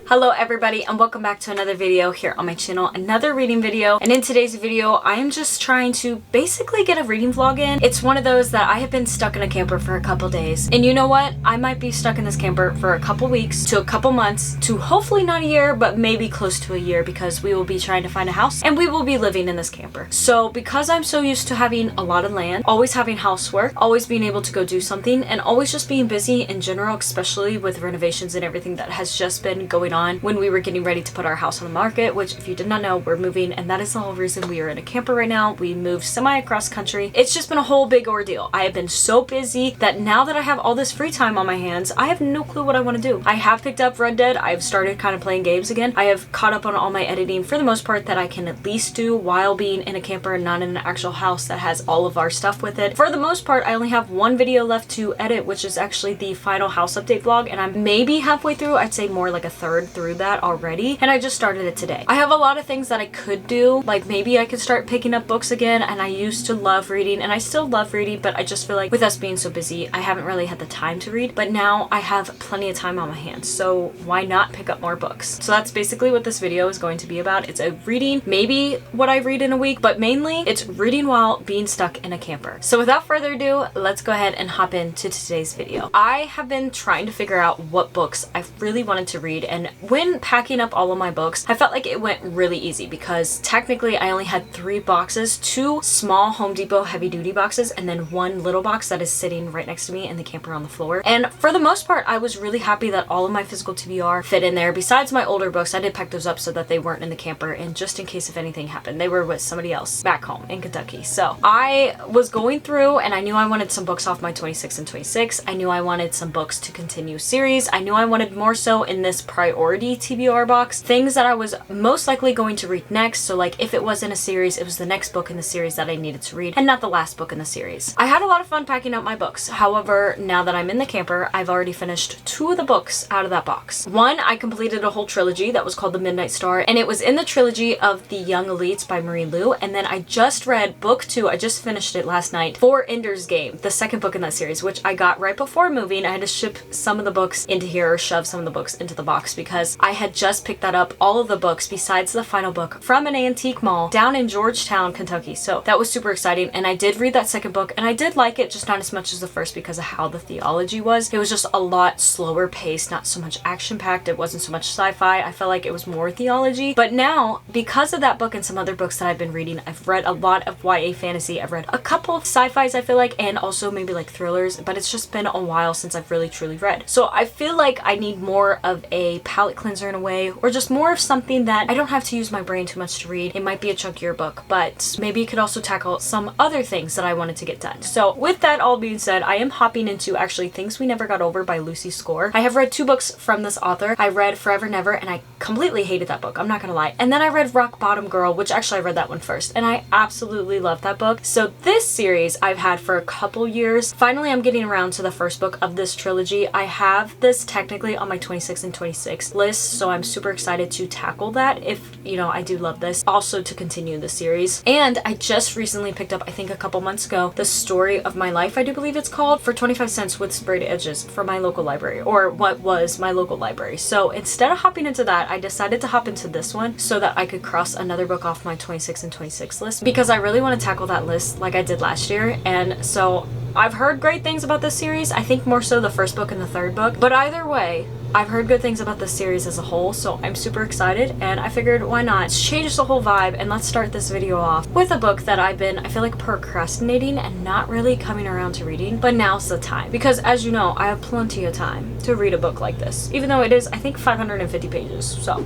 Hello everybody and welcome back to another video here on my channel, another reading video. And in today's video, I am just trying to basically get a reading vlog in. It's one of those that I have been stuck in a camper for a couple days. And you know what? I might be stuck in this camper for a couple weeks to a couple months to hopefully not a year, but maybe close to a year because we will be trying to find a house and we will be living in this camper. So because I'm so used to having a lot of land, always having housework, always being able to go do something, and always just being busy in general, especially with renovations and everything that has just been going on when we were getting ready to put our house on the market, which if you did not know, we're moving, and that is the whole reason we are in a camper right now. We moved semi across country. It's just been a whole big ordeal. I have been so busy that now that I have all this free time on my hands, I have no clue what I want to do. I have picked up Red Dead. I've started kind of playing games again. I have caught up on all my editing for the most part that I can at least do while being in a camper and not in an actual house that has all of our stuff with it. For the most part, I only have one video left to edit, which is actually the final house update vlog, and I'm maybe halfway through. I'd say more like a third through that already, and I just started it today. I have a lot of things that I could do, like maybe I could start picking up books again, and I used to love reading and I still love reading, but I just feel like with us being so busy, I haven't really had the time to read. But now I have plenty of time on my hands, so why not pick up more books? So that's basically what this video is going to be about. It's a reading, maybe what I read in a week, but mainly it's reading while being stuck in a camper. So without further ado, let's go ahead and hop into today's video. I have been trying to figure out what books I really wanted to read, and when packing up all of my books, I felt like it went really easy because technically I only had 3 boxes, 2 small Home Depot heavy duty boxes, and then 1 little box that is sitting right next to me in the camper on the floor. And for the most part, I was really happy that all of my physical TBR fit in there. Besides my older books, I did pack those up so that they weren't in the camper, and just in case if anything happened, they were with somebody else back home in Kentucky. So I was going through and I knew I wanted some books off my 26 and 26. I knew I wanted some books to continue series. I knew I wanted more so in this priority TBR box, things that I was most likely going to read next. So like if it was in a series, it was the next book in the series that I needed to read and not the last book in the series. I had a lot of fun packing up my books. However, now that I'm in the camper, I've already finished 2 of the books out of that box. One, I completed a whole trilogy that was called The Midnight Star, and it was in the trilogy of The Young Elites by Marie Lu. And then I just read book 2, I just finished it last night, for Ender's Game, the second book in that series, which I got right before moving. I had to ship some of the books into here or shove some of the books into the box because I had just picked that up, all of the books besides the final book, from an antique mall down in Georgetown, Kentucky. So that was super exciting, and I did read that second book and I did like it, just not as much as the first because of how the theology was. It was just a lot slower paced, not so much action packed. It wasn't so much sci-fi. I felt like it was more theology. But now, because of that book and some other books that I've been reading, I've read a lot of YA fantasy. I've read a couple of sci-fis, I feel like, and also maybe like thrillers, but it's just been a while since I've really truly read. So I feel like I need more of a palate cleanser in a way, or just more of something that I don't have to use my brain too much to read. It might be a chunkier book, but maybe it could also tackle some other things that I wanted to get done. So with that all being said, I am hopping into actually Things We Never Got Over by Lucy Score. I have read 2 books from this author. I read Forever Never, and I completely hated that book, I'm not gonna lie. And then I read Rock Bottom Girl, which actually I read that one first, and I absolutely loved that book. So this series I've had for a couple years. Finally, I'm getting around to the first book of this trilogy. I have this technically on my 26 and 26 list, so I'm super excited to tackle that if, you know, I do love this. Also to continue the series. And I just recently picked up, I think a couple months ago, The Story of My Life, I do believe it's called, for 25 cents with sprayed edges from my local library, or what was my local library. So instead of hopping into that, I decided to hop into this one so that I could cross another book off my 26 and 26 list, because I really want to tackle that list like I did last year. And so I've heard great things about this series. I think more so the first book and the third book, but either way, I've heard good things about this series as a whole, so I'm super excited, and I figured why not? Let's change the whole vibe, and let's start this video off with a book that I feel like procrastinating and not really coming around to reading, but now's the time. Because as you know, I have plenty of time to read a book like this, even though it is, I think, 550 pages, so.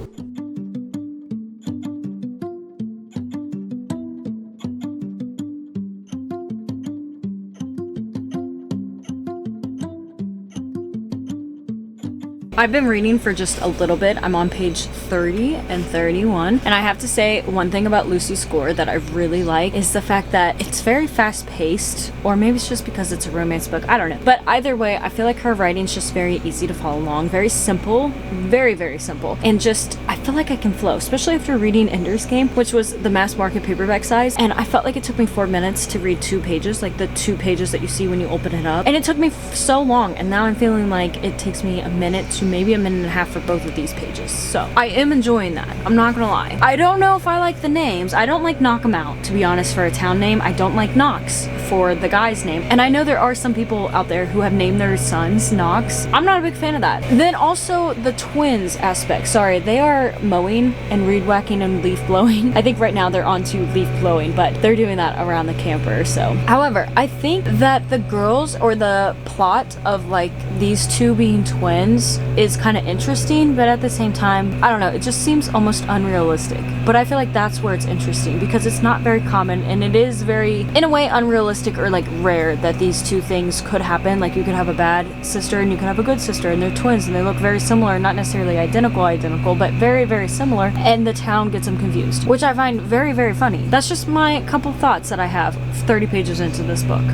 I've been reading for just a little bit. I'm on page 30 and 31. And I have to say, one thing about Lucy Score that I really like is the fact that it's very fast paced, or maybe it's just because it's a romance book, I don't know. But either way, I feel like her writing's just very easy to follow along. Very simple, very, very simple. And just, I feel like I can flow, especially after reading Ender's Game, which was the mass market paperback size. And I felt like it took me 4 minutes to read 2 pages, like the 2 pages that you see when you open it up. And it took me so long. And now I'm feeling like it takes me a minute to maybe a minute and a half for both of these pages. So I am enjoying that. I'm not gonna lie. I don't know if I like the names. I don't like Knock 'em Out, to be honest, for a town name. I don't like Knox for the guy's name. And I know there are some people out there who have named their sons Knox. I'm not a big fan of that. Then also the twins aspect. Sorry, they are mowing and reed whacking and leaf blowing. I think right now they're on to leaf blowing, but they're doing that around the camper. So however, I think that the girls, or the plot of like these two being twins, is kind of interesting, but at the same time, I don't know, it just seems almost unrealistic. But I feel like that's where it's interesting, because it's not very common, and it is very, in a way, unrealistic, or like rare, that these two things could happen. Like you could have a bad sister and you could have a good sister, and they're twins and they look very similar, not necessarily identical, but very, very similar, and the town gets them confused, which I find very, very funny. That's just my couple thoughts that I have 30 pages into this book.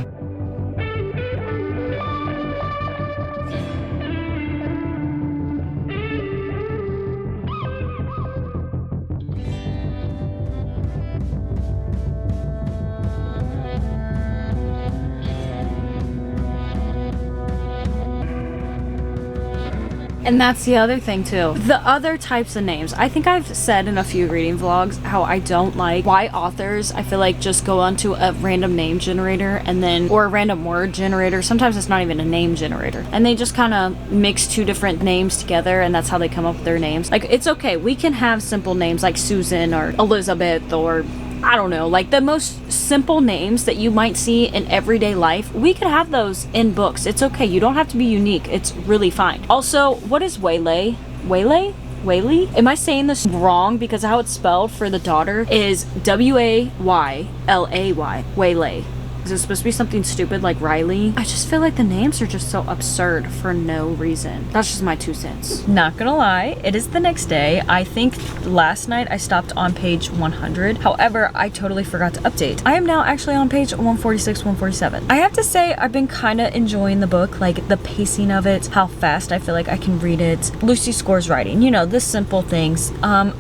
And that's the other thing too. The other types of names. I think I've said in a few reading vlogs how I don't like why authors, I feel like, just go onto a random name generator and then, or a random word generator. Sometimes it's not even a name generator. And they just kind of mix two different names together, and that's how they come up with their names. Like, it's okay. We can have simple names like Susan or Elizabeth, or I don't know, like the most simple names that you might see in everyday life. We could have those in books. It's okay. You don't have to be unique. It's really fine. Also, what is Waylay? Waylay? Am I saying this wrong? Because how it's spelled for the daughter is Waylay. Waylay. Is it supposed to be something stupid like Riley? I just feel like the names are just so absurd for no reason. That's just my 2 cents. Not gonna lie, it is the next day. I think last night I stopped on page 100. However, I totally forgot to update. I am now actually on page 146, 147. I have to say, I've been kind of enjoying the book, like the pacing of it, how fast I feel like I can read it. Lucy Score's writing, you know, the simple things.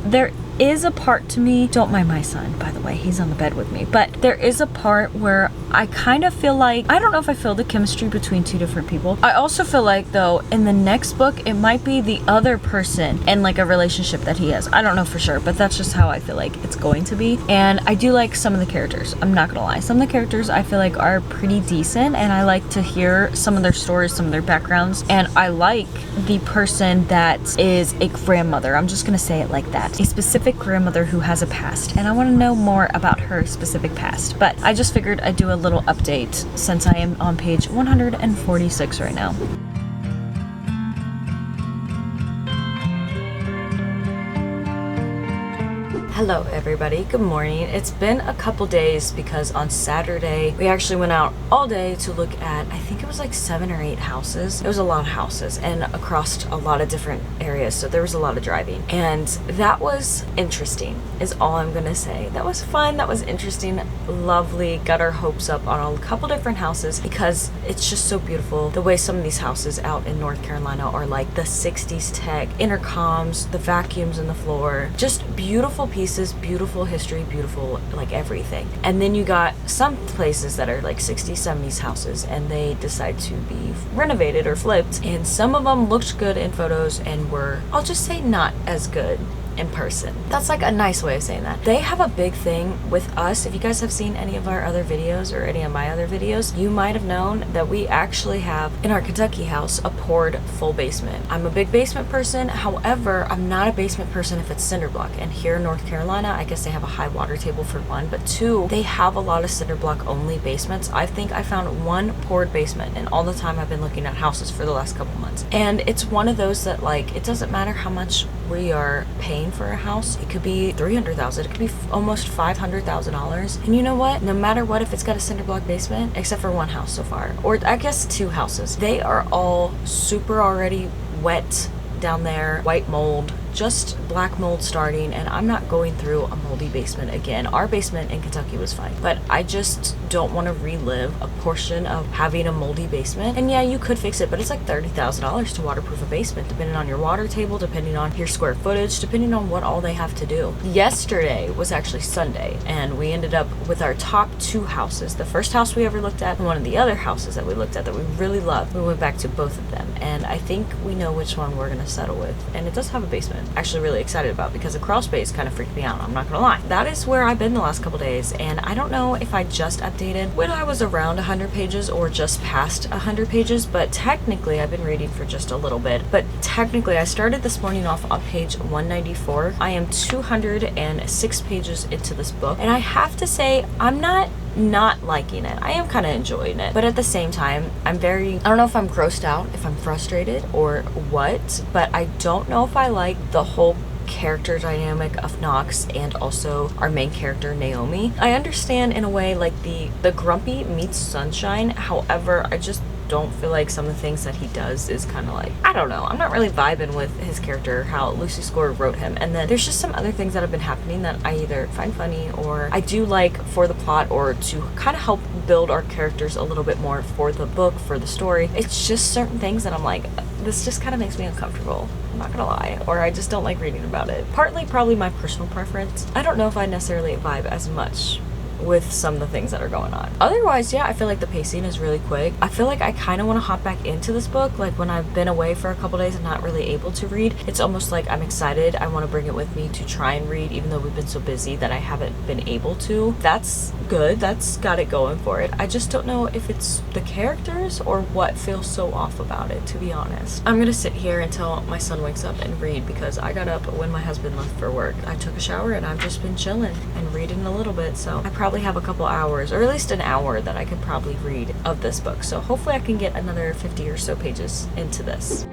There is a part to me, don't mind my son, by the way, he's on the bed with me, but there is a part where I kind of feel like, I don't know if I feel the chemistry between two different people. I also feel like, though, in the next book, it might be the other person and like a relationship that he has. I don't know for sure, but that's just how I feel like it's going to be. And I do like some of the characters, I'm not gonna lie. Some of the characters I feel like are pretty decent, and I like to hear some of their stories, some of their backgrounds, and I like the person that is a grandmother. I'm just gonna say it like that. A specific grandmother who has a past, and I want to know more about her specific past. But I just figured I'd do a little update since I am on page 146 right now. Hello everybody, good morning. It's been a couple days because on Saturday we actually went out all day to look at, I think it was like 7 or 8 houses. It was a lot of houses and across a lot of different areas, so there was a lot of driving, and that was interesting is all I'm gonna say. That was fun, that was interesting, lovely, got our hopes up on a couple different houses because it's just so beautiful the way some of these houses out in North Carolina are, like the 60s tech, intercoms, the vacuums in the floor, just beautiful pieces, beautiful history, beautiful like everything. And then you got some places that are like 60s, 70s houses and they decide to be renovated or flipped, and some of them looked good in photos and were, I'll just say, not as good in person. That's like a nice way of saying that. They have a big thing with us. If you guys have seen any of our other videos or any of my other videos, you might have known that we actually have in our Kentucky house a poured full basement. I'm a big basement person. However, I'm not a basement person if it's cinder block. And here in North Carolina, I guess they have a high water table for one, but two, they have a lot of cinder block only basements. I think I found one poured basement in all the time I've been looking at houses for the last couple months. And it's one of those that, like, it doesn't matter how much we are paying for a house. It could be $300,000, it could be almost $500,000. And you know what? No matter what, if it's got a cinder block basement, except for one house so far, or I guess 2 houses, they are all super already wet down there, white mold, just black mold starting, and I'm not going through a moldy basement again. Our basement in Kentucky was fine, but I just don't want to relive a portion of having a moldy basement. And yeah, you could fix it, but it's like $30,000 to waterproof a basement, depending on your water table, depending on your square footage, depending on what all they have to do. Yesterday was actually Sunday, and we ended up with our top 2 houses. The first house we ever looked at and one of the other houses that we looked at that we really loved. We went back to both of them, and I think we know which one we're gonna settle with. And it does have a basement. Actually really excited about, because the crawl space kind of freaked me out, I'm not gonna lie. That is where I've been the last couple days, and I don't know if I just updated when I was around 100 pages or just past 100 pages, but technically I've been reading for just a little bit. But technically I started this morning off on page 194. I am 206 pages into this book, and I have to say I'm not liking it. I am kind of enjoying it, but at the same time I don't know if I'm grossed out, if I'm frustrated or what, but I don't know if I like the whole character dynamic of Knox and also our main character Naomi. I understand in a way like the grumpy meets sunshine, however I just don't feel like some of the things that he does is kind of like, I don't know, I'm not really vibing with his character, how Lucy Score wrote him. And then there's just some other things that have been happening that I either find funny or I do like for the plot, or to kind of help build our characters a little bit more for the book, for the story. It's just certain things that I'm like, this just kind of makes me uncomfortable, I'm not gonna lie, or I just don't like reading about it. Partly probably my personal preference. I don't know if I necessarily vibe as much with some of the things that are going on. Otherwise, yeah, I feel like the pacing is really quick. I feel like I kind of want to hop back into this book. Like when I've been away for a couple days and not really able to read, it's almost like I'm excited. I want to bring it with me to try and read, even though we've been so busy that I haven't been able to. That's good. That's got it going for it. I just don't know if it's the characters or what feels so off about it, to be honest. I'm gonna sit here until my son wakes up and read, because I got up when my husband left for work. I took a shower and I've just been chilling and reading a little bit, so I probably have a couple hours, or at least an hour, that I could probably read of this book. So hopefully I can get another 50 or so pages into this.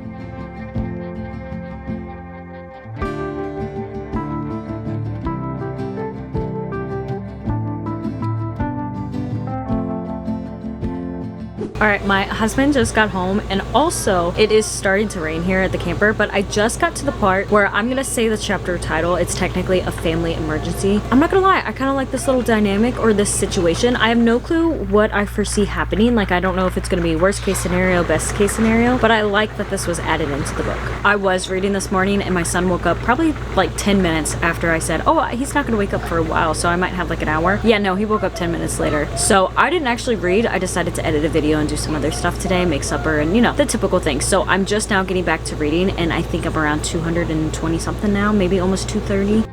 Alright, my husband just got home, and also it is starting to rain here at the camper, but I just got to the part where I'm gonna say the chapter title. It's technically a family emergency. I'm not gonna lie, I kind of like this little dynamic, or this situation. I have no clue what I foresee happening. Like, I don't know if it's gonna be worst case scenario, best case scenario, but I like that this was added into the book. I was reading this morning and my son woke up probably like 10 minutes after I said, oh, he's not gonna wake up for a while, so I might have like an hour. Yeah, no, he woke up 10 minutes later. So I didn't actually read. I decided to edit a video and do some other stuff today, make supper, and you know, the typical things. So I'm just now getting back to reading, and I think I'm around 220 something now, maybe almost 230.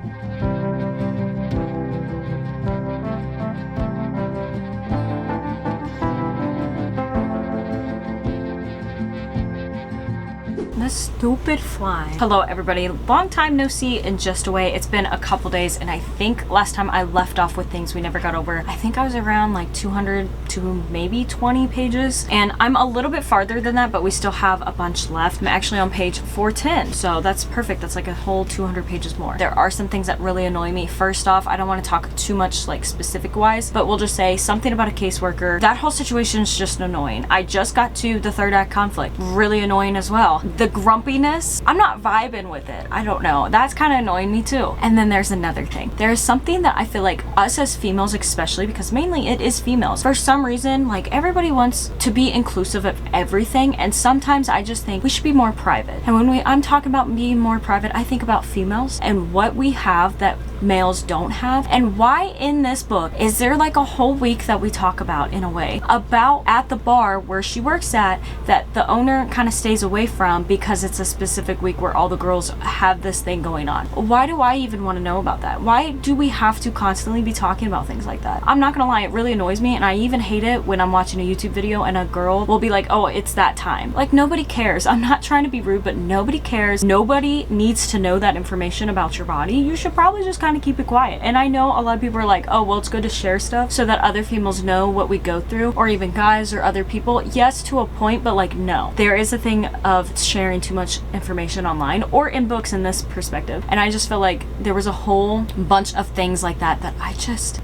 Stupid fly. Hello everybody, long time no see and just away. It's been a couple days, and I think last time I left off with things we never got over. I think I was around like 200 to maybe 20 pages, and I'm a little bit farther than that, but we still have a bunch left. I'm actually on page 410, so that's perfect. That's like a whole 200 pages more. There are some things that really annoy me. First off, I don't want to talk too much like specific wise, but we'll just say something about a caseworker. That whole situation is just annoying. I just got to the third act conflict, really annoying as well. The grumpiness, I'm not vibing with it. I don't know, that's kind of annoying me too. And then there's another thing. There's something that I feel like us as females, especially because mainly it is females, for some reason, like everybody wants to be inclusive of everything, and sometimes I just think we should be more private. And when I'm talking about being more private, I think about females and what we have that males don't have. And why in this book is there like a whole week that we talk about, in a way, about at the bar where she works at, that the owner kind of stays away from because it's a specific week where all the girls have this thing going on. Why do I even want to know about that? Why do we have to constantly be talking about things like that? I'm not gonna lie, it really annoys me, and I even hate it when I'm watching a YouTube video and a girl will be like, oh, it's that time. Like, nobody cares. I'm not trying to be rude, but nobody cares. Nobody needs to know that information about your body. You should probably just kind of keep it quiet. And I know a lot of people are like, oh, well, it's good to share stuff so that other females know what we go through, or even guys or other people. Yes, to a point, but like, no. There is a thing of sharing too much information online or in books in this perspective. And I just feel like there was a whole bunch of things like that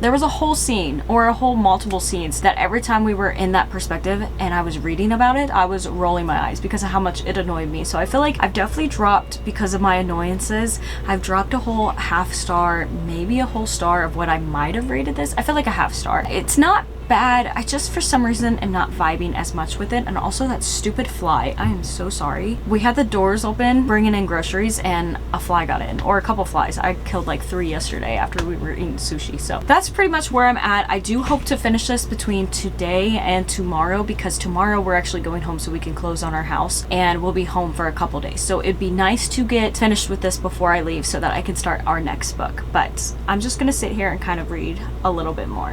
there was a whole scene or a whole multiple scenes that every time we were in that perspective and I was reading about it, I was rolling my eyes because of how much it annoyed me. So I feel like I've definitely dropped, because of my annoyances, I've dropped a whole half star, maybe a whole star of what I might have rated this. I feel like a half star. It's not bad. I just for some reason am not vibing as much with it. And also that stupid fly, I am so sorry. We had the doors open bringing in groceries and a fly got in, or a couple flies. I killed like 3 yesterday after we were eating sushi. So that's pretty much where I'm at. I do hope to finish this between today and tomorrow, because tomorrow we're actually going home so we can close on our house and we'll be home for a couple days. So it'd be nice to get finished with this before I leave so that I can start our next book. But I'm just gonna sit here and kind of read a little bit more.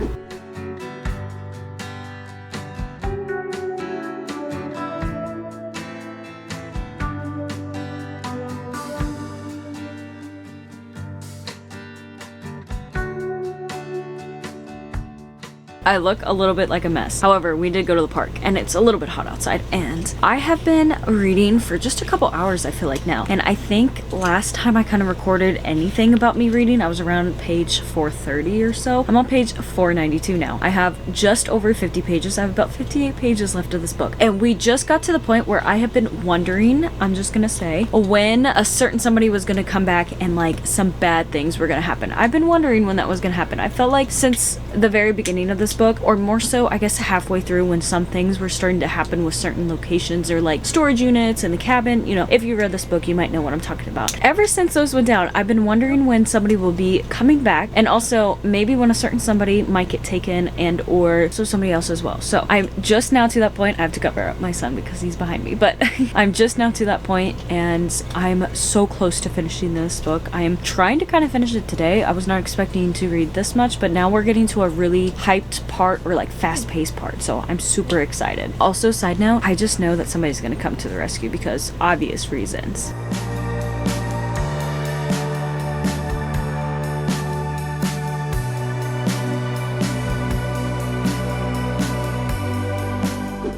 I look a little bit like a mess. However, we did go to the park and it's a little bit hot outside, and I have been reading for just a couple hours, I feel like now. And I think last time I kind of recorded anything about me reading, I was around page 430 or so. I'm on page 492 now. I have just over 50 pages. I have about 58 pages left of this book. And we just got to the point where I have been wondering, I'm just gonna say, when a certain somebody was gonna come back and like some bad things were gonna happen. I've been wondering when that was gonna happen. I felt like since the very beginning of this book, or more so I guess halfway through, when some things were starting to happen with certain locations or like storage units in the cabin, you know, if you read this book you might know what I'm talking about. Ever since those went down, I've been wondering when somebody will be coming back, and also maybe when a certain somebody might get taken, and or so somebody else as well. So I'm just now to that point. I have to cover up my son because he's behind me, but I'm just now to that point and I'm so close to finishing this book. I am trying to kind of finish it today. I was not expecting to read this much, but now we're getting to a really hyped part, or like fast-paced part, so I'm super excited. Also, side note, I just know that somebody's gonna come to the rescue because obvious reasons.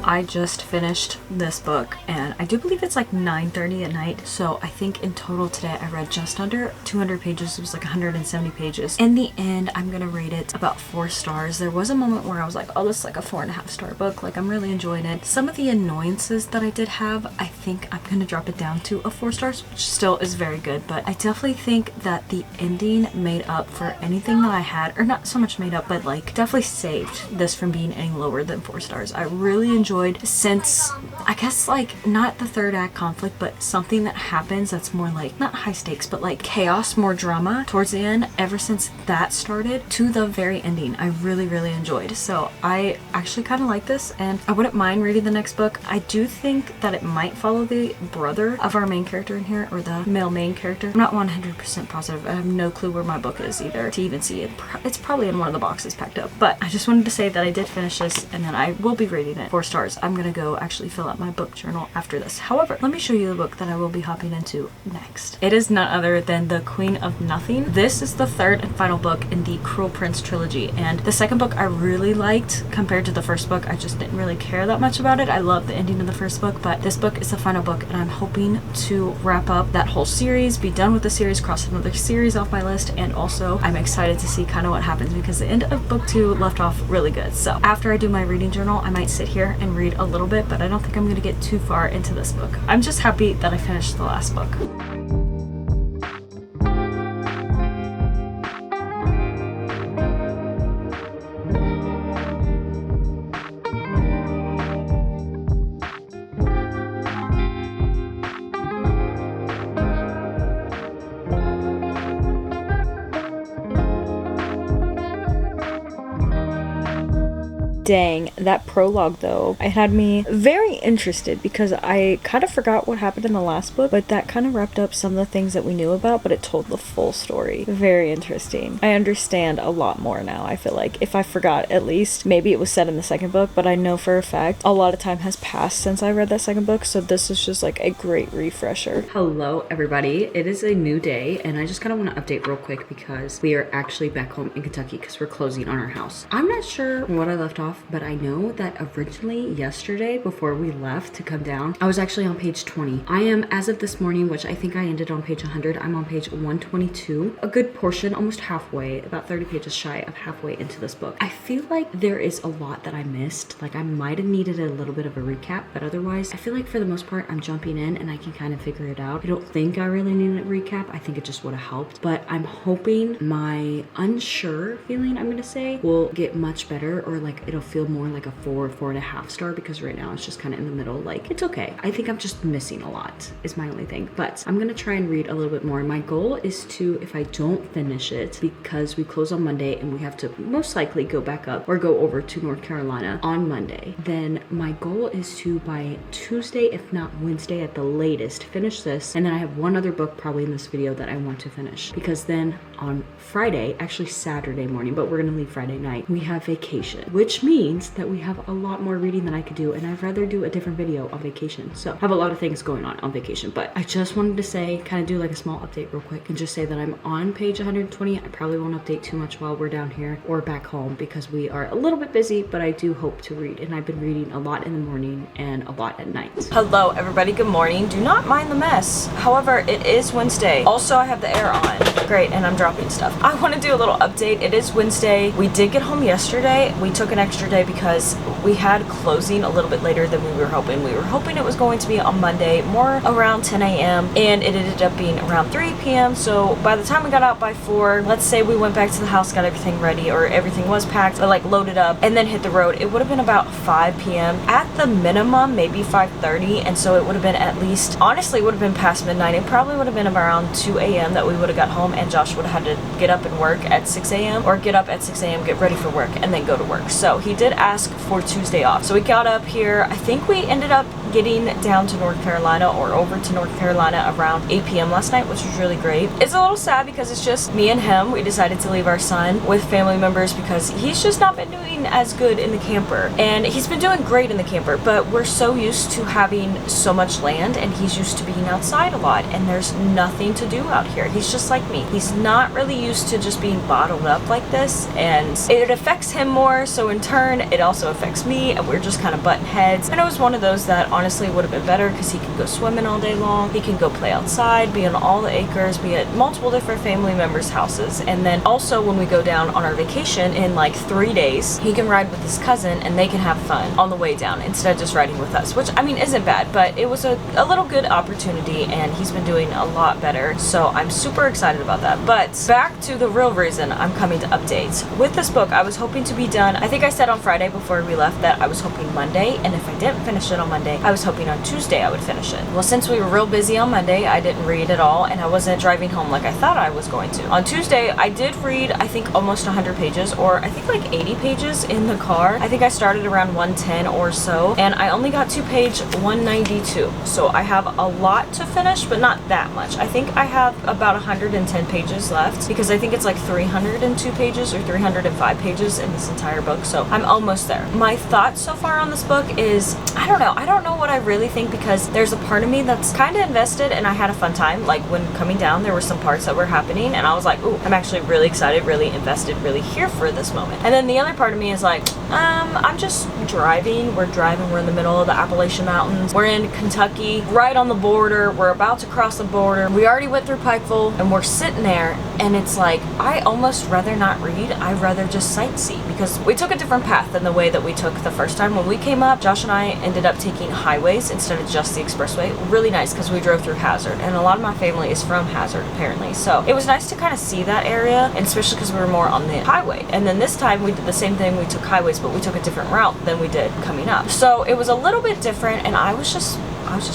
I just finished this book and I do believe it's like 9:30 at night, so I think in total today I read just under 200 pages. It was like 170 pages. In the end, I'm gonna rate it about 4 stars. There was a moment where I was like, oh, this is like a 4.5 star book. Like, I'm really enjoying it. Some of the annoyances that I did have, I think I'm gonna drop it down to a 4 stars, which still is very good, but I definitely think that the ending made up for anything that I had, or not so much made up, but like definitely saved this from being any lower than 4 stars. I really enjoyed, since I guess like not the third act conflict, but something that happens that's more like not high stakes but like chaos, more drama towards the end. Ever since that started to the very ending, I really enjoyed. So I actually kind of like this and I wouldn't mind reading the next book. I do think that it might follow the brother of our main character in here, or the male main character. I'm not 100% positive. I have no clue where my book is either to even see it. It's probably in one of the boxes packed up, but I just wanted to say that I did finish this and then I will be rating it 4 stars. I'm gonna go actually fill out my book journal after this. However, let me show you the book that I will be hopping into next. It is none other than The Queen of Nothing. This is the third and final book in the Cruel Prince trilogy, and the second book I really liked compared to the first book. I just didn't really care that much about it. I love the ending of the first book, but this book is the final book and I'm hoping to wrap up that whole series, be done with the series, cross another series off my list, and also I'm excited to see kind of what happens because the end of book 2 left off really good. So after I do my reading journal, I might sit here and read a little bit, but I don't think I'm gonna get too far into this book. I'm just happy that I finished the last book. Dang, that prologue though, it had me very interested because I kind of forgot what happened in the last book, but that kind of wrapped up some of the things that we knew about, but it told the full story. Very interesting. I understand a lot more now. I feel like if I forgot, at least maybe it was said in the second book, but I know for a fact a lot of time has passed since I read that second book, so this is just like a great refresher. Hello everybody, it is a new day and I just kind of want to update real quick because we are actually back home in Kentucky because we're closing on our house. I'm not sure what I left off off, but I know that originally yesterday before we left to come down, I was actually on page 20. I am, as of this morning, which I think I ended on page 100, I'm on page 122, a good portion, almost halfway, about 30 pages shy of halfway into this book. I feel like there is a lot that I missed. Like I might have needed a little bit of a recap, but otherwise I feel like for the most part I'm jumping in and I can kind of figure it out. I don't think I really needed a recap. I think it just would have helped, but I'm hoping my unsure feeling, I'm gonna say, will get much better, or like it'll feel more like a 4.5 star, because right now it's just kind of in the middle. Like it's okay. I think I'm just missing a lot is my only thing, but I'm gonna try and read a little bit more. My goal is to, if I don't finish it, because we close on Monday and we have to most likely go back up or go over to North Carolina on Monday, then my goal is to by Tuesday, if not Wednesday at the latest, finish this. And then I have one other book probably in this video that I want to finish, because then on Friday, actually Saturday morning, but we're gonna leave Friday night, we have vacation, which means that we have a lot more reading than I could do, and I'd rather do a different video on vacation. So I have a lot of things going on vacation, but I just wanted to say, kind of do like a small update real quick and just say that I'm on page 120. I probably won't update too much while we're down here or back home because we are a little bit busy, but I do hope to read, and I've been reading a lot in the morning and a lot at night. Hello everybody, good morning. Do not mind the mess. However, it is Wednesday. Also, I have the air on. Great, and I'm dropping stuff. I want to do a little update. It is Wednesday. We did get home yesterday. We took an extra day because we had closing a little bit later than we were hoping. We were hoping it was going to be on Monday, more around 10 a.m. and it ended up being around 3 p.m. So by the time we got out by 4, let's say we went back to the house, got everything ready, or everything was packed, or like loaded up, and then hit the road, it would have been about 5 p.m. at the minimum, maybe 5:30, and so it would have been at least, honestly, it would have been past midnight. It probably would have been around 2 a.m. that we would have got home, and Josh would have had to get up and work at 6 a.m. or get up at 6 a.m., get ready for work, and then go to work. So he did ask for Tuesday off. So we got up here. I think we ended up getting down to North Carolina or over to North Carolina around 8 p.m. last night, which was really great. It's a little sad because it's just me and him. We decided to leave our son with family members because he's just not been doing as good in the camper, and he's been doing great in the camper, but we're so used to having so much land, and he's used to being outside a lot, and there's nothing to do out here. He's just like me. He's not really used to just being bottled up like this, and it affects him more, so in turn it also affects me, and we're just kind of butting heads. And it was one of those that honestly would have been better because he can go swimming all day long, he can go play outside, be on all the acres, be at multiple different family members' houses, and then also when we go down on our vacation in like 3 days, he can ride with his cousin and they can have fun on the way down instead of just riding with us, which I mean isn't bad, but it was a little good opportunity, and he's been doing a lot better, so I'm super excited about that. But back to the real reason I'm coming to updates. With this book, I was hoping to be done, I think I said on Friday before we left that I was hoping Monday, and if I didn't finish it on Monday, I was hoping on Tuesday I would finish it. Well, since we were real busy on Monday, I didn't read at all, and I wasn't driving home like I thought I was going to. On Tuesday, I did read, I think, almost 100 pages, or I think like 80 pages in the car. I think I started around 110 or so, and I only got to page 192. So I have a lot to finish, but not that much. I think I have about 110 pages left, because I think it's like 302 pages or 305 pages in this entire book, so I'm almost there. My thoughts so far on this book is, I don't know what I really think, because there's a part of me that's kind of invested, and I had a fun time. Like when coming down, there were some parts that were happening, and I was like, ooh, I'm actually really excited, really invested, really here for this moment. And then the other part of me is like, I'm just driving. We're in the middle of the Appalachian Mountains. We're in Kentucky, right on the border. We're about to cross the border. We already went through Pikeville, and we're sitting there, and it's like, I almost rather not read. I'd rather just sightsee, because we took a different path than the way that we took the first time. When we came up, Josh and I ended up taking highways instead of just the expressway. Really nice, because we drove through Hazard, and a lot of my family is from Hazard apparently, so it was nice to kind of see that area, and especially because we were more on the highway. And then this time we did the same thing. We took highways, but we took a different route than we did coming up, so it was a little bit different, and I was just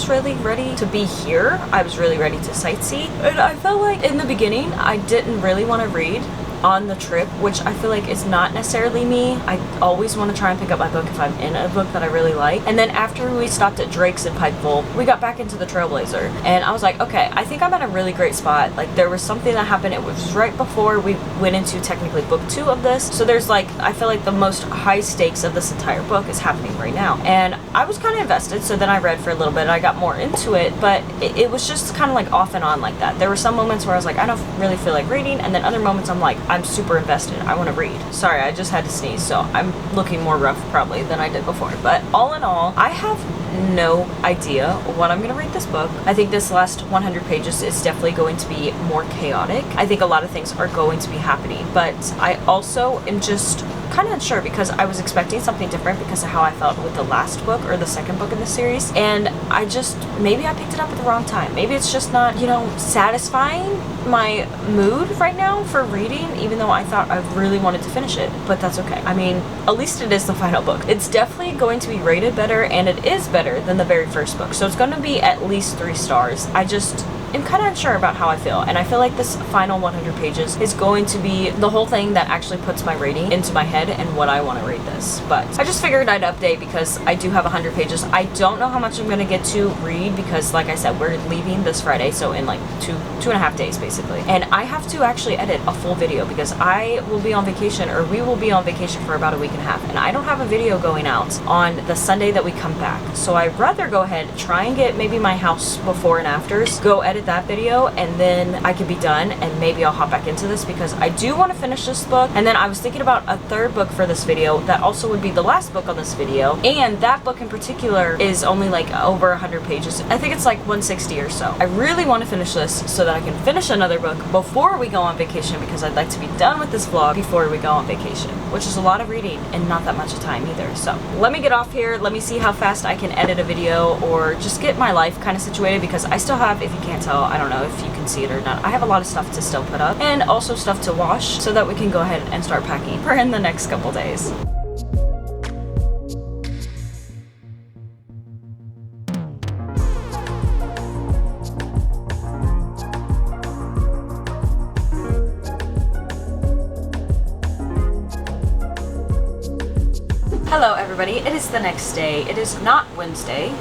really ready to be here. I was really ready to sightsee, and I felt like in the beginning I didn't really want to read on the trip, which I feel like is not necessarily me. I always want to try and pick up my book if I'm in a book that I really like. And then after we stopped at Drake's in Pikeville, we got back into the Trailblazer, and I was like, okay, I think I'm at a really great spot. Like there was something that happened, it was right before we went into technically book 2 of this, so there's like, I feel like the most high stakes of this entire book is happening right now, and I was kind of invested. So then I read for a little bit, and I got more into it, but it was just kind of like off and on like that. There were some moments where I was like, I don't really feel like reading, and then other moments I'm like, I'm super invested. I want to read. Sorry, I just had to sneeze, so I'm looking more rough probably than I did before. But all in all, I have no idea what I'm going to rate this book. I think this last 100 pages is definitely going to be more chaotic. I think a lot of things are going to be happening, but I also am just kind of unsure because I was expecting something different because of how I felt with the last book or the second book in the series, and I just, maybe I picked it up at the wrong time. Maybe it's just not, you know, satisfying my mood right now for reading, even though I thought I really wanted to finish it, but that's okay. I mean, at least it is the final book. It's definitely going to be rated better, and it is better than the very first book, so it's going to be at least 3 stars. I just am kind of unsure about how I feel, and I feel like this final 100 pages is going to be the whole thing that actually puts my rating into my head and what I want to rate this. But I just figured I'd update because I do have 100 pages. I don't know how much I'm going to get to read because, like I said, we're leaving this Friday, so in like two and a half days basically, and I have to actually edit a full video because I will be on vacation, or we will be on vacation for about a week and a half, and I don't have a video going out on the Sunday that we come back. So I'd rather go ahead, try and get maybe my house before and afters, go edit that video, and then I could be done, and maybe I'll hop back into this because I do want to finish this book. And then I was thinking about a third book for this video that also would be the last book on this video, and that book in particular is only like over 100 pages. I think it's like 160 or so. I really want to finish this so that I can finish another book before we go on vacation because I'd like to be done with this vlog before we go on vacation, which is a lot of reading and not that much time either. So let me get off here. Let me see how fast I can edit a video or just get my life kind of situated because I still have, if you can't tell, I don't know if you can see it or not, I have a lot of stuff to still put up and also stuff to wash so that we can go ahead and start packing for in the next couple days. Hello everybody, it is the next day. It is not Wednesday.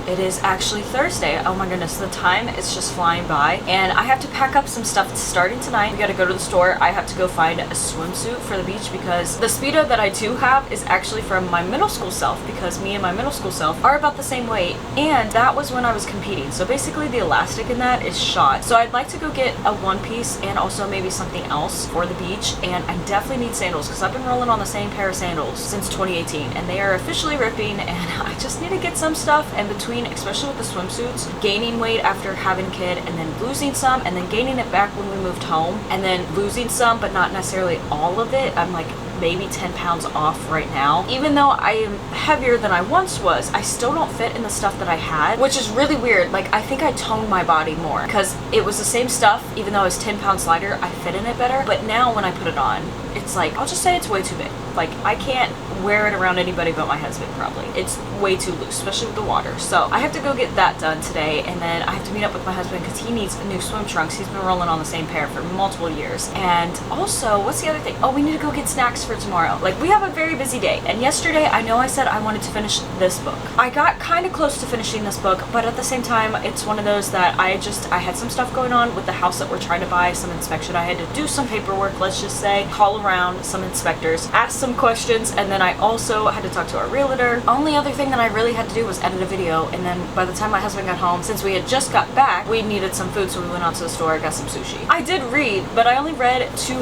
It is actually Thursday. Oh my goodness, the time is just flying by, and I have to pack up some stuff starting tonight. We gotta go to the store. I have to go find a swimsuit for the beach because the Speedo that I do have is actually from my middle school self, because me and my middle school self are about the same weight, and that was when I was competing. So basically the elastic in that is shot. So I'd like to go get a one piece and also maybe something else for the beach, and I definitely need sandals because I've been rolling on the same pair of sandals since 2018, and they are officially ripping, and I just need to get some stuff. And between, especially with the swimsuits, gaining weight after having a kid and then losing some and then gaining it back when we moved home and then losing some but not necessarily all of it, I'm like maybe 10 pounds off right now. Even though I am heavier than I once was, I still don't fit in the stuff that I had, which is really weird. Like, I think I toned my body more because it was the same stuff. Even though I was 10 pounds lighter, I fit in it better. But now when I put it on, it's like, I'll just say it's way too big. Like, I can't wear it around anybody but my husband probably. It's way too loose, especially with the water. So I have to go get that done today, and then I have to meet up with my husband because he needs new swim trunks. He's been rolling on the same pair for multiple years. And also, what's the other thing? Oh, we need to go get snacks for tomorrow. Like, we have a very busy day. And yesterday, I know I said I wanted to finish this book. I got kind of close to finishing this book, but at the same time, it's one of those that I had some stuff going on with the house that we're trying to buy, some inspection. I had to do some paperwork, let's just say, call around some inspectors, ask some questions, and then I also had to talk to our realtor. Only other thing that I really had to do was edit a video, and then by the time my husband got home, since we had just got back, we needed some food, so we went out to the store, got some sushi. I did read, but I only read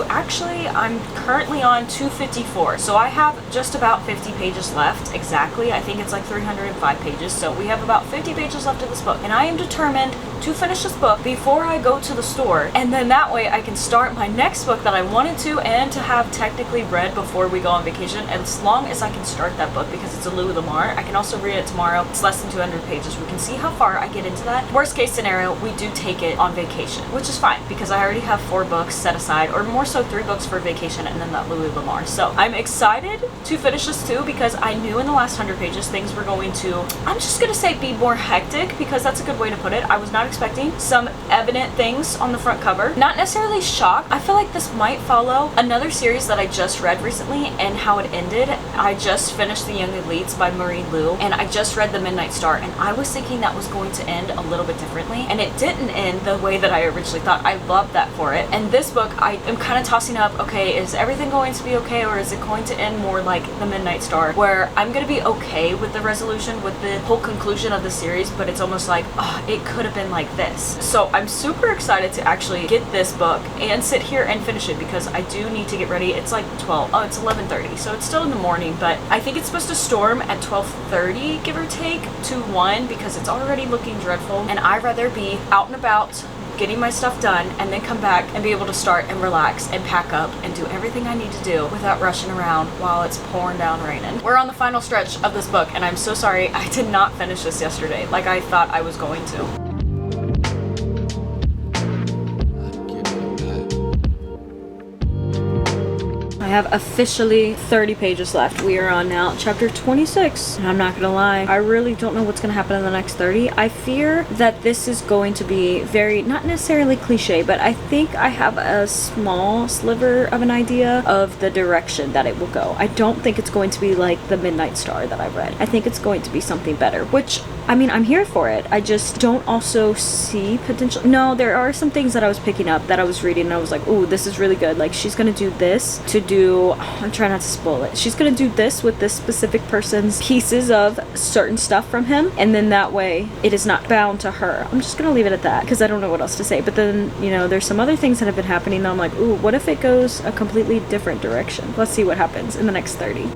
actually, I'm currently on 254, so I have just about 50 pages left, exactly. I think it's like 305 pages, so we have about 50 pages left of this book, and I am determined to finish this book before I go to the store, and then that way I can start my next book that I wanted to, and to have technically read before we go on vacation, as long as I can start that book, because it's a Louis L'Amour. I can also read it tomorrow. It's less than 200 pages. We can see how far I get into that. Worst case scenario, we do take it on vacation, which is fine because I already have 4 books set aside, or more so 3 books for vacation and then that Louis L'Amour. So I'm excited to finish this too, because I knew in the last 100 pages things were going to, I'm just gonna say, be more hectic, because that's a good way to put it. I was not expecting some evident things on the front cover. Not necessarily shocked. I feel like this might follow another series that I just read recently and how it ended. I just finished The Young Elites by Marie Lu, and I just read The Midnight Star, and I was thinking that was going to end a little bit differently, and it didn't end the way that I originally thought. I loved that for it. And this book, I am kind of tossing up, okay, is everything going to be okay, or is it going to end more like The Midnight Star, where I'm going to be okay with the resolution, with the whole conclusion of the series, but it's almost like, oh, it could have been like like this. So I'm super excited to actually get this book and sit here and finish it because I do need to get ready. It's like 12, oh, it's 11:30, so it's still in the morning, but I think it's supposed to storm at 12:30, give or take, to 1 because it's already looking dreadful, and I'd rather be out and about getting my stuff done and then come back and be able to start and relax and pack up and do everything I need to do without rushing around while it's pouring down raining. We're on the final stretch of this book and I'm so sorry I did not finish this yesterday like I thought I was going to. I have officially 30 pages left. We are on now chapter 26. And I'm not gonna lie, I really don't know what's gonna happen in the next 30. I fear that this is going to be very, not necessarily cliche, but I think I have a small sliver of an idea of the direction that it will go. I don't think it's going to be like the Midnight Star that I read. I think it's going to be something better, which, I mean, I'm here for it. I just don't also see potential. No, there are some things that I was picking up that I was reading and I was like, ooh, this is really good. Like, she's gonna do this to do, I'm trying not to spoil it. She's gonna do this with this specific person's pieces of certain stuff from him, and then that way it is not bound to her. I'm just gonna leave it at that because I don't know what else to say. But then, you know, there's some other things that have been happening that I'm like, ooh, what if it goes a completely different direction? Let's see what happens in the next 30.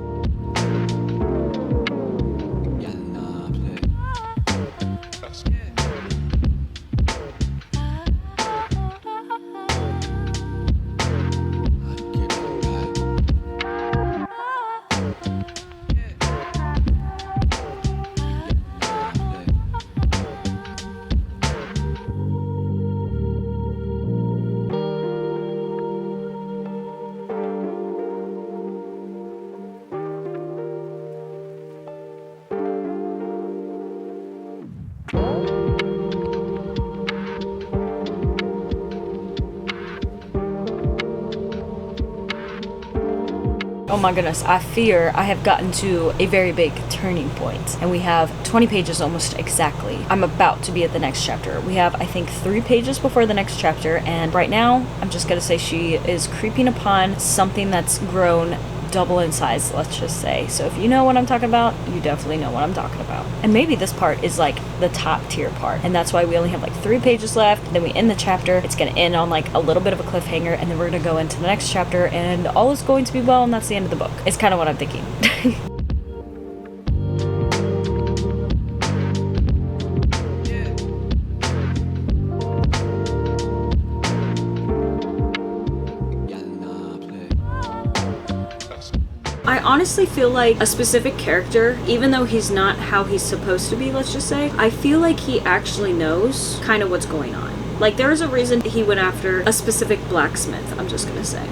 Oh my goodness, I fear I have gotten to a very big turning point, and we have 20 pages almost exactly. I'm about to be at the next chapter. We have, I think, 3 pages before the next chapter, and right now I'm just gonna say she is creeping upon something that's grown double in size, let's just say. So if you know what I'm talking about, you definitely know what I'm talking about. And maybe this part is like the top tier part, and that's why we only have like 3 pages left. Then we end the chapter. It's gonna end on like a little bit of a cliffhanger, and then we're gonna go into the next chapter and all is going to be well, and that's the end of the book. It's kind of what I'm thinking. I honestly feel like a specific character, even though he's not how he's supposed to be, let's just say, I feel like he actually knows kind of what's going on. Like, there is a reason he went after a specific blacksmith, I'm just gonna say.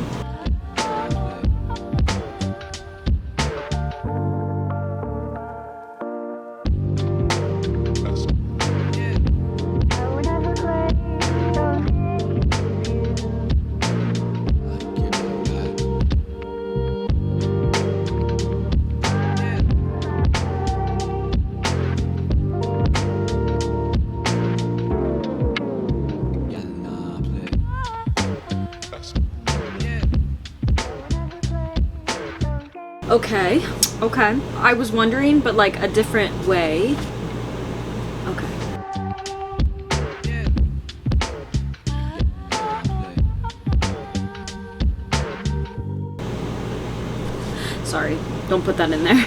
Okay. I was wondering, but like a different way. Okay. Sorry, don't put that in there.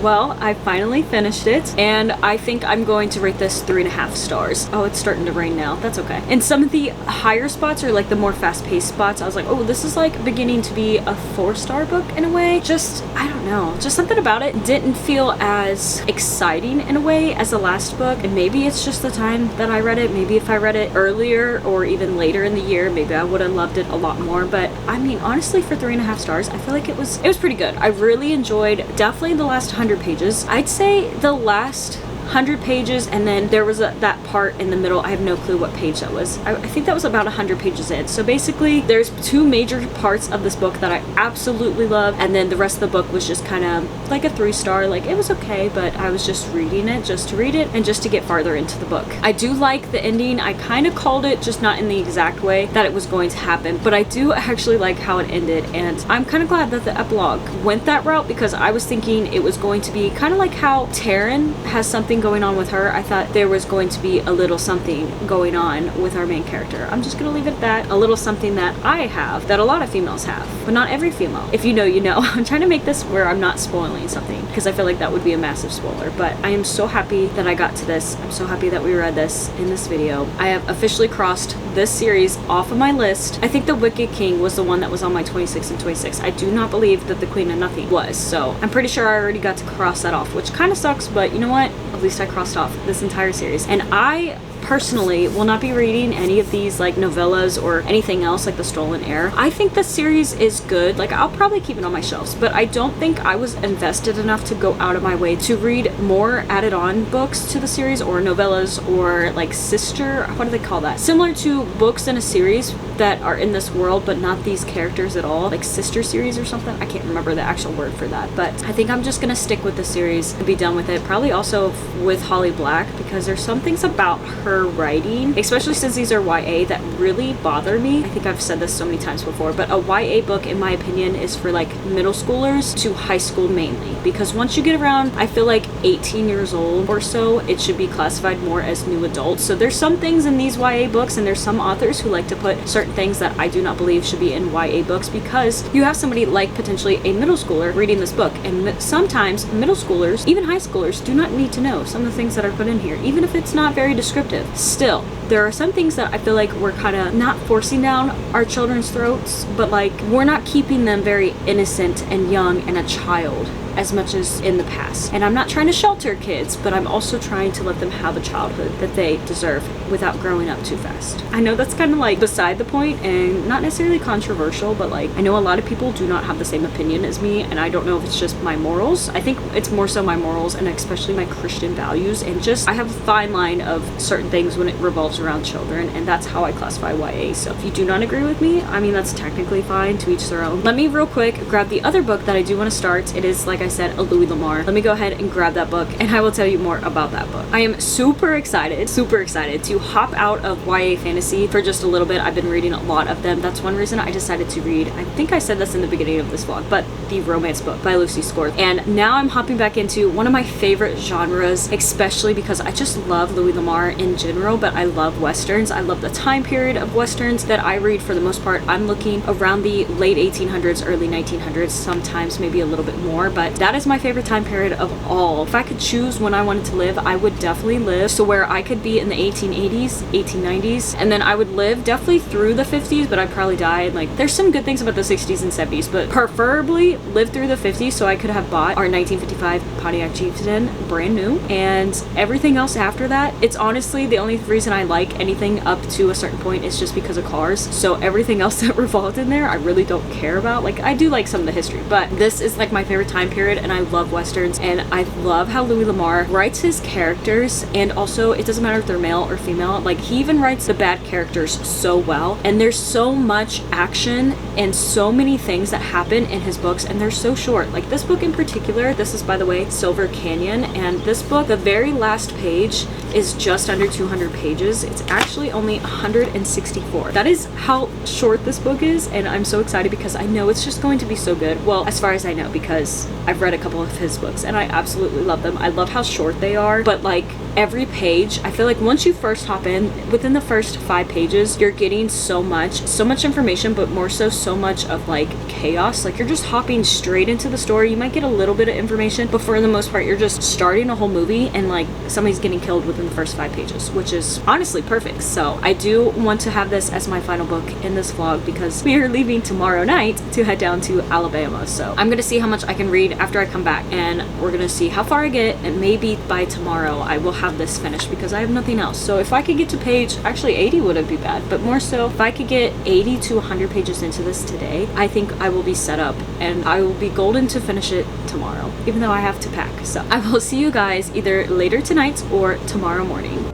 Well, I finally finished it, and I think I'm going to rate this 3.5 stars. Oh, it's starting to rain now. That's okay. And some of the higher spots, or like the more fast-paced spots, I was like, oh, this is like beginning to be a 4-star book in a way. Just, I don't know, just something about it didn't feel as exciting in a way as the last book. And maybe it's just the time that I read it. Maybe if I read it earlier or even later in the year, maybe I would have loved it a lot more. But I mean, honestly, for 3.5 stars, I feel like it was pretty good. I really enjoyed definitely the last 100 pages. I'd say the last 100 pages, and then there was that part in the middle. I have no clue what page that was. I think that was about 100 pages in. So basically there's two major parts of this book that I absolutely love, and then the rest of the book was just kind of like a 3-star. Like, it was okay, but I was just reading it just to read it and just to get farther into the book. I do like the ending. I kind of called it, just not in the exact way that it was going to happen, but I do actually like how it ended, and I'm kind of glad that the epilogue went that route, because I was thinking it was going to be kind of like how Taryn has something going on with her. I thought there was going to be a little something going on with our main character. I'm just gonna leave it at that. A little something that I have, that a lot of females have, but not every female. If you know, you know. I'm trying to make this where I'm not spoiling something, because I feel like that would be a massive spoiler, but I am so happy that I got to this. I'm so happy that we read this in this video. I have officially crossed this series off of my list. I think The Wicked King was the one that was on my 26 and 26. I do not believe that The Queen of Nothing was, so I'm pretty sure I already got to cross that off, which kind of sucks, but you know what? At least I crossed off this entire series. And I personally will not be reading any of these like novellas or anything else like The Stolen Heir. I think the series is good. Like, I'll probably keep it on my shelves, but I don't think I was invested enough to go out of my way to read more added on books to the series, or novellas, or like sister, what do they call that? Similar to books in a series that are in this world but not these characters at all, like sister series or something. I can't remember the actual word for that, but I think I'm just gonna stick with the series and be done with it. Probably also with Holly Black, because there's some things about her writing, especially since these are YA, that really bother me. I think I've said this so many times before, but a YA book, in my opinion, is for like middle schoolers to high school mainly, because once you get around, I feel like 18 years old or so, it should be classified more as new adults. So there's some things in these YA books, and there's some authors who like to put certain things that I do not believe should be in YA books, because you have somebody like potentially a middle schooler reading this book, and sometimes middle schoolers, even high schoolers, do not need to know some of the things that are put in here, even if it's not very descriptive. Still, there are some things that I feel like we're kind of not forcing down our children's throats, but like, we're not keeping them very innocent and young and a child as much as in the past. And I'm not trying to shelter kids, but I'm also trying to let them have a childhood that they deserve without growing up too fast. I know that's kind of like beside the point and not necessarily controversial, but like, I know a lot of people do not have the same opinion as me, and I don't know if it's just my morals. I think it's more so my morals, and especially my Christian values, and just I have a fine line of certain things when it revolves around children, and that's how I classify YA. So if you do not agree with me, I mean, that's technically fine, to each their own. Let me real quick grab the other book that I do want to start. It is, like I said, a Louis L'Amour. Let me go ahead and grab that book, and I will tell you more about that book. I am super excited to hop out of YA fantasy for just a little bit. I've been reading a lot of them. That's one reason I decided to read, I think I said this in the beginning of this vlog, but the romance book by Lucy Scorth. And now I'm hopping back into one of my favorite genres, especially because I just love Louis L'Amour in general, but I love Westerns. I love the time period of Westerns that I read. For the most part, I'm looking around the late 1800s, early 1900s, sometimes maybe a little bit more, but that is my favorite time period of all. If I could choose when I wanted to live, I would definitely live so where I could be in the 1880s, 1890s, and then I would live definitely through the 50s, but I'd probably die. And like, there's some good things about the 60s and 70s, but preferably live through the 50s so I could have bought our 1955 Pontiac Chieftain brand new, and everything else after that, it's honestly the only reason I like anything up to a certain point is just because of cars. So everything else that revolved in there, I really don't care about. Like, I do like some of the history, but this is like my favorite time period, and I love Westerns, and I love how Louis L'Amour writes his characters, and also it doesn't matter if they're male or female, like he even writes the bad characters so well, and there's so much action and so many things that happen in his books, and they're so short. Like this book in particular, this is by the way Silver Canyon, and this book, the very last page is just under 200 pages. It's actually only 164. That is how short this book is, and I'm so excited because I know it's just going to be so good. Well, as far as I know, because I've read a couple of his books and I absolutely love them. I love how short they are, but like every page, I feel like once you first hop in, within the first 5 pages, you're getting so much information, but more so much of like chaos. Like you're just hopping straight into the story. You might get a little bit of information, but for the most part, you're just starting a whole movie and like somebody's getting killed within the first 5 pages, which is honestly perfect. So I do want to have this as my final book in this vlog because we are leaving tomorrow night to head down to Alabama. So I'm gonna see how much I can read after I come back, and we're gonna see how far I get, and maybe by tomorrow I will have this finished because I have nothing else. So if I could get to page, actually 80 wouldn't be bad, but more so if I could get 80 to 100 pages into this today, I think I will be set up and I will be golden to finish it tomorrow, even though I have to pack. So I will see you guys either later tonight or tomorrow morning.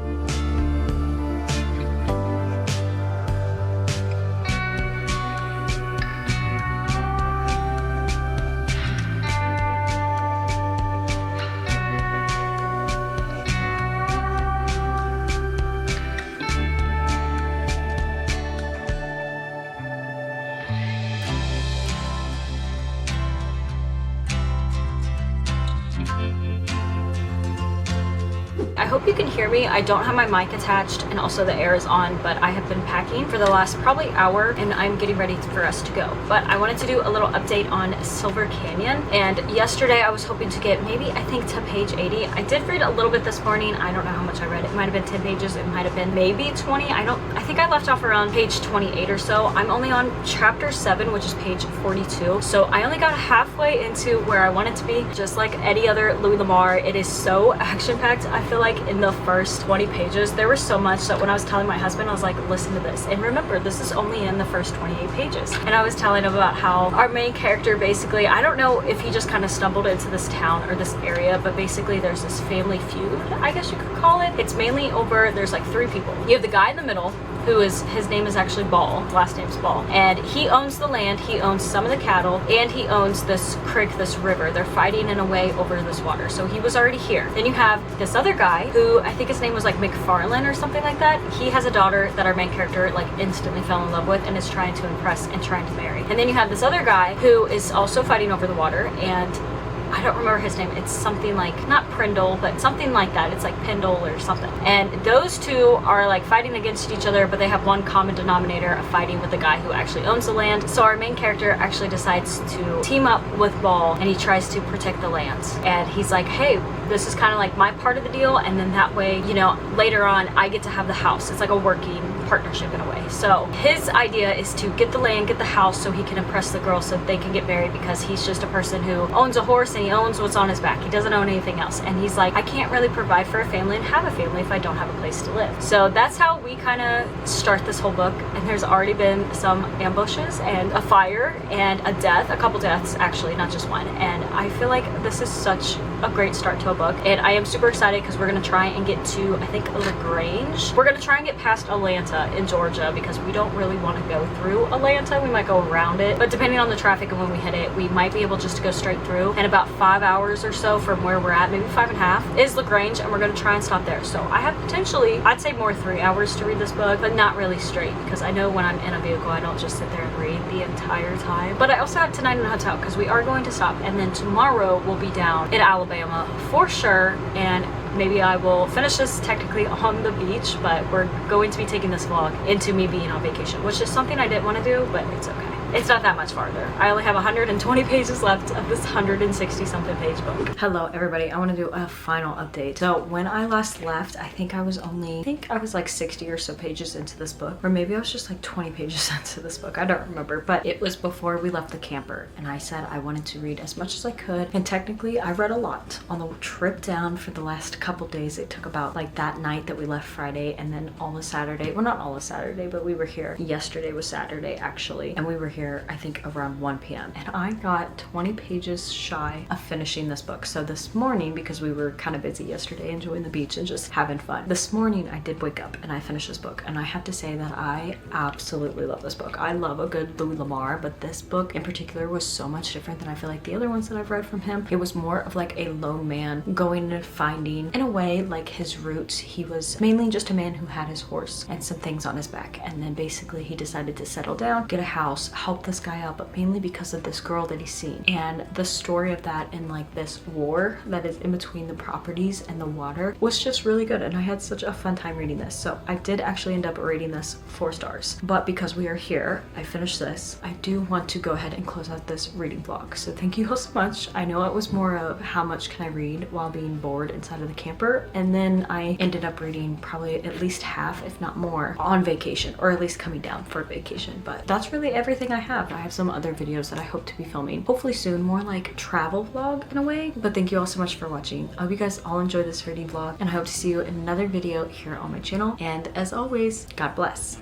I hope you can hear me. I don't have my mic attached and also the air is on, but I have been packing for the last probably hour and I'm getting ready for us to go. But I wanted to do a little update on Silver Canyon, and yesterday I was hoping to get maybe, I think, to page 80. I did read a little bit this morning. I don't know how much I read. It might have been 10 pages. It might have been maybe 20. I think I left off around page 28 or so. I'm only on chapter 7, which is page 42. So I only got halfway into where I wanted to be. Just like any other Louis L'Amour, it is so action-packed. I feel like in the first 20 pages there was so much that when I was telling my husband, I was like, listen to this, and remember, this is only in the first 28 pages. And I was telling him about how our main character, basically, I don't know if he just kind of stumbled into this town or this area, but basically there's this family feud, I guess you could call it. It's mainly over, there's like 3 people. You have the guy in the middle, who is, his name is actually Ball, last name's Ball, and he owns the land, he owns some of the cattle, and he owns this creek, this river. They're fighting in a way over this water, so he was already here. Then you have this other guy who, I think his name was like McFarlane or something like that. He has a daughter that our main character like instantly fell in love with and is trying to impress and trying to marry. And then you have this other guy who is also fighting over the water, and I don't remember his name. It's something like, not Prindle, but something like that. It's like Pendle or something. And those two are like fighting against each other, but they have one common denominator of fighting with the guy who actually owns the land. So our main character actually decides to team up with Ball, and he tries to protect the lands. And he's like, hey, this is kind of like my part of the deal, and then that way, you know, later on I get to have the house. It's like a working partnership in a way. So his idea is to get the land, get the house, so he can impress the girl so they can get married, because he's just a person who owns a horse and he owns what's on his back. He doesn't own anything else. And he's like, I can't really provide for a family and have a family if I don't have a place to live. So that's how we kind of start this whole book. And there's already been some ambushes and a fire and a death, a couple deaths actually, not just one. And I feel like this is such a great start to a book, and I am super excited because we're going to try and get to, I think, LaGrange. We're going to try and get past Atlanta in Georgia, because we don't really want to go through Atlanta. We might go around it, but depending on the traffic and when we hit it, we might be able just to go straight through. And about 5 hours or so from where we're at, maybe 5.5, is LaGrange, and we're going to try and stop there. So I have potentially, I'd say more 3 hours to read this book, but not really straight, because I know when I'm in a vehicle I don't just sit there and read the entire time. But I also have tonight in a hotel because we are going to stop, and then tomorrow we'll be down in Alabama for sure, and maybe I will finish this technically on the beach, but we're going to be taking this vlog into me being on vacation, which is something I didn't want to do, but it's okay. It's not that much farther. I only have 120 pages left of this 160 something page book. Hello everybody, I want to do a final update. So when I last left, I think I was like 60 or so pages into this book, or maybe I was just like 20 pages into this book. I don't remember, but it was before we left the camper, and I said I wanted to read as much as I could, and technically I read a lot on the trip down for the last couple days. It took about like that night that we left Friday, and then all of Saturday, well, not all of Saturday, but we were here. Yesterday was Saturday actually, and we were here I think around 1 p.m. and I got 20 pages shy of finishing this book. So this morning, because we were kind of busy yesterday enjoying the beach and just having fun, this morning I did wake up and I finished this book, and I have to say that I absolutely love this book. I love a good Louis L'Amour, but this book in particular was so much different than I feel like the other ones that I've read from him. It was more of like a lone man going and finding, in a way, like his roots. He was mainly just a man who had his horse and some things on his back, and then basically he decided to settle down, get a house, help this guy out, but mainly because of this girl that he's seen. And the story of that in like this war that is in between the properties and the water was just really good, and I had such a fun time reading this. So I did actually end up rating this 4 stars, but because we are here, I finished this, I do want to go ahead and close out this reading vlog. So thank you all so much. I know it was more of how much can I read while being bored inside of the camper, and then I ended up reading probably at least half, if not more, on vacation, or at least coming down for vacation. But that's really everything I I have some other videos that I hope to be filming hopefully soon, more like travel vlog in a way. But thank you all so much for watching. I hope you guys all enjoy this reading vlog, and I hope to see you in another video here on my channel. And as always, God bless.